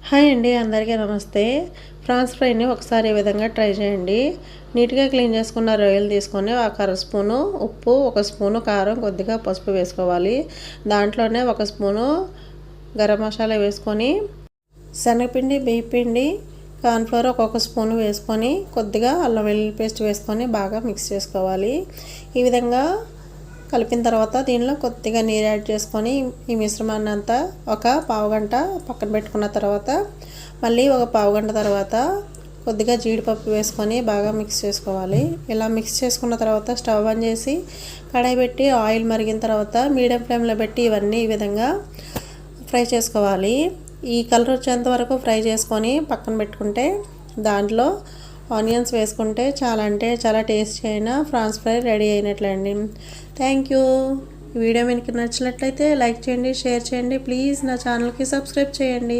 Hi అండి, అందరికీ నమస్తే. ఫ్రాన్స్ ఫ్రైని ఒకసారి ఈ విధంగా ట్రై చేయండి. నీట్గా క్లీన్ చేసుకున్న రొయ్యలు తీసుకొని ఒక అర స్పూను ఉప్పు, ఒక స్పూను కారం, కొద్దిగా పసుపు వేసుకోవాలి. దాంట్లోనే ఒక స్పూను గరం మసాలా వేసుకొని శనగపిండి, బియ్యపిండి, కార్న్ఫ్లోర్ ఒక్కొక్క స్పూను వేసుకొని కొద్దిగా అల్లం వెల్లుల్లి పేస్ట్ వేసుకొని బాగా మిక్స్ చేసుకోవాలి. ఈ విధంగా కలిపిన తర్వాత దీనిలో కొద్దిగా నీరు యాడ్ చేసుకొని ఈ మిశ్రమాన్ని అంతా ఒక పావుగంట పక్కన పెట్టుకున్న తర్వాత మళ్ళీ ఒక పావుగంట తర్వాత కొద్దిగా జీడిపప్పు వేసుకొని బాగా మిక్స్ చేసుకోవాలి. ఇలా మిక్స్ చేసుకున్న తర్వాత స్టవ్ ఆన్ చేసి కడాయి పెట్టి ఆయిల్ మరిగిన తర్వాత మీడియం ఫ్లేమ్లో పెట్టి ఇవన్నీ ఈ విధంగా ఫ్రై చేసుకోవాలి. ఈ కలర్ వచ్చేంత వరకు ఫ్రై చేసుకొని పక్కన పెట్టుకుంటే దాంట్లో ఆనియన్స్ వేసుకుంటే చాలా టేస్టీ అయిన ఫ్రాన్స్ ఫ్రై రెడీ అయినట్లండి. Thank you. ఈ వీడియో మీకు నచ్చినట్లయితే లైక్ చేయండి, షేర్ చేయండి. ప్లీజ్ నా ఛానల్కి సబ్స్క్రైబ్ చేయండి.